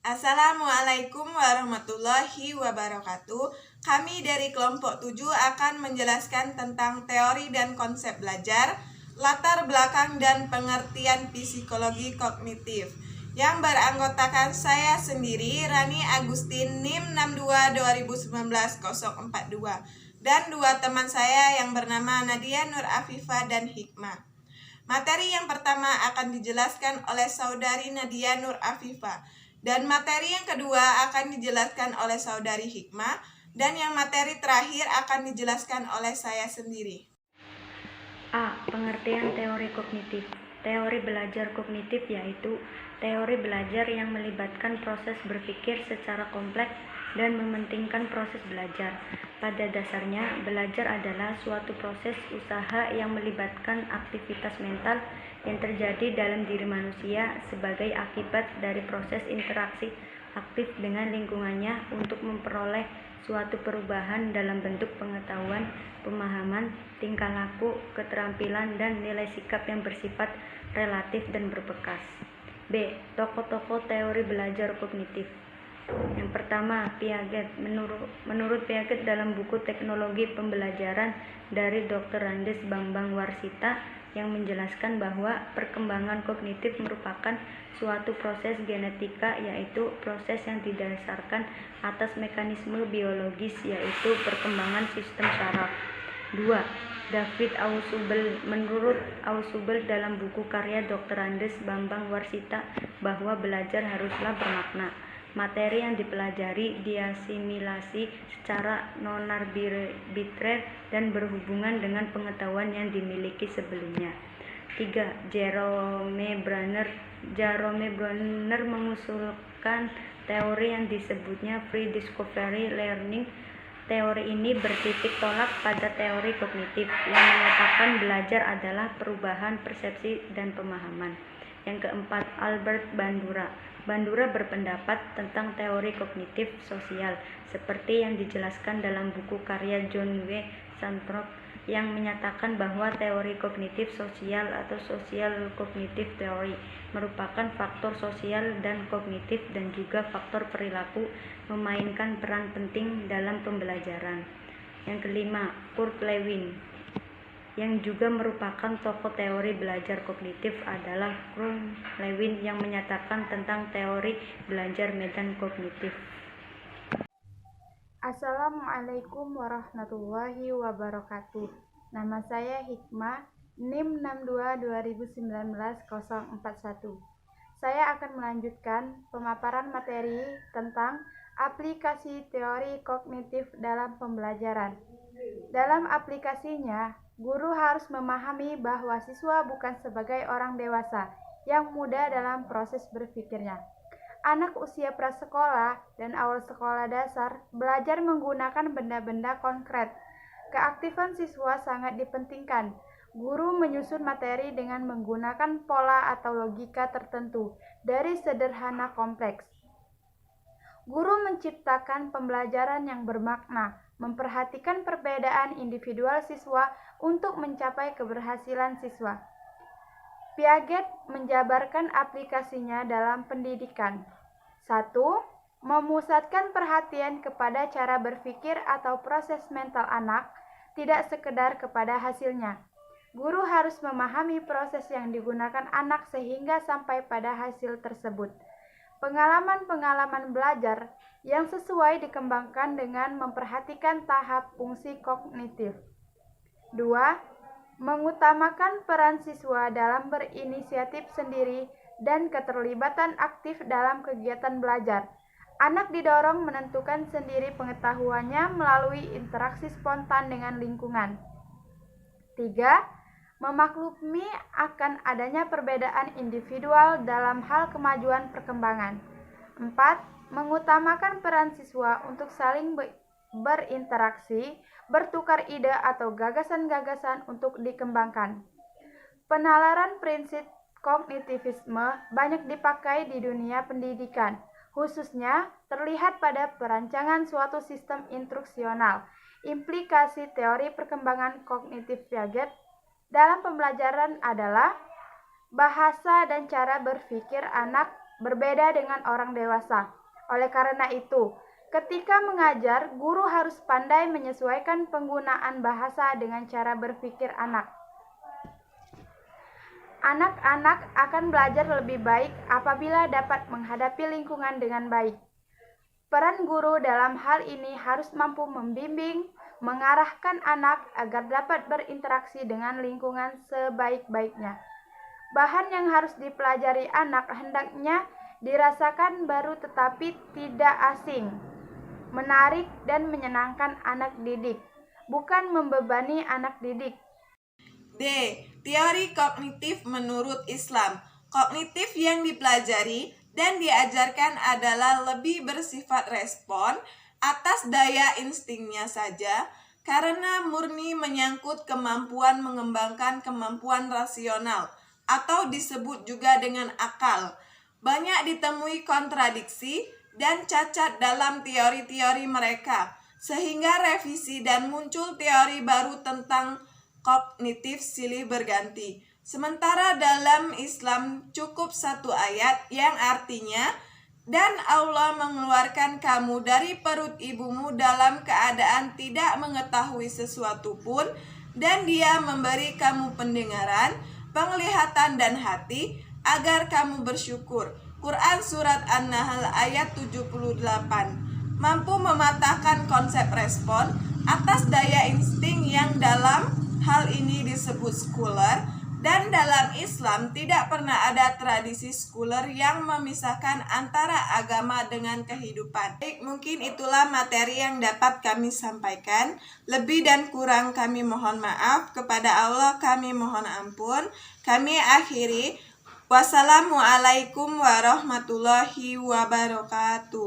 Assalamualaikum warahmatullahi wabarakatuh. Kami dari kelompok 7 akan menjelaskan tentang teori dan konsep belajar, latar belakang dan pengertian psikologi kognitif, yang beranggotakan saya sendiri, Rani Agustin, NIM 622019-042, dan dua teman saya yang bernama Nadia Nur Afifah dan Hikmah. Materi yang pertama akan dijelaskan oleh saudari Nadia Nur Afifah, dan materi yang kedua akan dijelaskan oleh saudari Hikmah, dan yang materi terakhir akan dijelaskan oleh saya sendiri. A. Pengertian teori kognitif. Teori belajar kognitif yaitu teori belajar yang melibatkan proses berpikir secara kompleks dan mementingkan proses belajar. Pada dasarnya, belajar adalah suatu proses usaha yang melibatkan aktivitas mental yang terjadi dalam diri manusia sebagai akibat dari proses interaksi aktif dengan lingkungannya untuk memperoleh suatu perubahan dalam bentuk pengetahuan, pemahaman, tingkah laku, keterampilan, dan nilai sikap yang bersifat relatif dan berbekas. B. Tokoh-tokoh teori belajar kognitif. Yang pertama, Piaget. Menurut Piaget dalam buku Teknologi Pembelajaran dari Dr. Andes Bambang Warsita yang menjelaskan bahwa perkembangan kognitif merupakan suatu proses genetika, yaitu proses yang didasarkan atas mekanisme biologis, yaitu perkembangan sistem saraf. 2. David Ausubel. Menurut Ausubel dalam buku karya Dr. Andes Bambang Warsita bahwa belajar haruslah bermakna. Materi yang dipelajari diasimilasi secara non-arbitrer dan berhubungan dengan pengetahuan yang dimiliki sebelumnya. 3. Jerome Bronner mengusulkan teori yang disebutnya free discovery learning. Teori ini bertitik tolak pada teori kognitif yang menyatakan belajar adalah perubahan persepsi dan pemahaman. Yang keempat, Albert Bandura. Bandura berpendapat tentang teori kognitif sosial seperti yang dijelaskan dalam buku karya John W. Santrop yang menyatakan bahwa teori kognitif sosial atau social cognitive theory merupakan faktor sosial dan kognitif dan juga faktor perilaku memainkan peran penting dalam pembelajaran. Yang kelima, Kurt Lewin yang juga merupakan tokoh teori belajar kognitif adalah Kurt Lewin yang menyatakan tentang teori belajar medan kognitif. Assalamualaikum warahmatullahi wabarakatuh. Nama saya Hikmah, NIM 622019-041. Saya akan melanjutkan pemaparan materi tentang aplikasi teori kognitif dalam pembelajaran. Dalam aplikasinya, guru harus memahami bahwa siswa bukan sebagai orang dewasa yang muda dalam proses berpikirnya. Anak usia prasekolah dan awal sekolah dasar belajar menggunakan benda-benda konkret. Keaktifan siswa sangat dipentingkan. Guru menyusun materi dengan menggunakan pola atau logika tertentu dari sederhana kompleks. Guru menciptakan pembelajaran yang bermakna, memperhatikan perbedaan individual siswa untuk mencapai keberhasilan siswa. Piaget menjabarkan aplikasinya dalam pendidikan. 1. Memusatkan perhatian kepada cara berpikir atau proses mental anak, tidak sekedar kepada hasilnya. Guru harus memahami proses yang digunakan anak sehingga sampai pada hasil tersebut. Pengalaman-pengalaman belajar yang sesuai dikembangkan dengan memperhatikan tahap fungsi kognitif. 2. Mengutamakan peran siswa dalam berinisiatif sendiri dan keterlibatan aktif dalam kegiatan belajar. Anak didorong menentukan sendiri pengetahuannya melalui interaksi spontan dengan lingkungan. 3. Memaklumi akan adanya perbedaan individual dalam hal kemajuan perkembangan. 4. Mengutamakan peran siswa untuk saling berinteraksi, bertukar ide atau gagasan-gagasan untuk dikembangkan. Penalaran prinsip kognitivisme banyak dipakai di dunia pendidikan, khususnya terlihat pada perancangan suatu sistem instruksional. Implikasi teori perkembangan kognitif Piaget dalam pembelajaran adalah bahasa dan cara berpikir anak berbeda dengan orang dewasa. Oleh karena itu, ketika mengajar, guru harus pandai menyesuaikan penggunaan bahasa dengan cara berpikir anak. Anak-anak akan belajar lebih baik apabila dapat menghadapi lingkungan dengan baik. Peran guru dalam hal ini harus mampu membimbing, mengarahkan anak agar dapat berinteraksi dengan lingkungan sebaik-baiknya. Bahan yang harus dipelajari anak hendaknya dirasakan baru tetapi tidak asing, menarik dan menyenangkan anak didik, bukan membebani anak didik. D. Teori kognitif menurut Islam. Kognitif yang dipelajari dan diajarkan adalah lebih bersifat respon atas daya instingnya saja, karena murni menyangkut kemampuan mengembangkan kemampuan rasional, atau disebut juga dengan akal. Banyak ditemui kontradiksi dan cacat dalam teori-teori mereka, sehingga revisi dan muncul teori baru tentang kognitif silih berganti. Sementara dalam Islam cukup satu ayat yang artinya, dan Allah mengeluarkan kamu dari perut ibumu dalam keadaan tidak mengetahui sesuatu pun, dan Dia memberi kamu pendengaran, penglihatan dan hati agar kamu bersyukur. Quran Surat An-Nahl ayat 78. Mampu mematahkan konsep respon atas daya insting yang dalam hal ini disebut sekuler, dan dalam Islam tidak pernah ada tradisi sekuler yang memisahkan antara agama dengan kehidupan. Baik, mungkin itulah materi yang dapat kami sampaikan. Lebih dan kurang kami mohon maaf. Kepada Allah kami mohon ampun. Kami akhiri. Wassalamualaikum warahmatullahi wabarakatuh.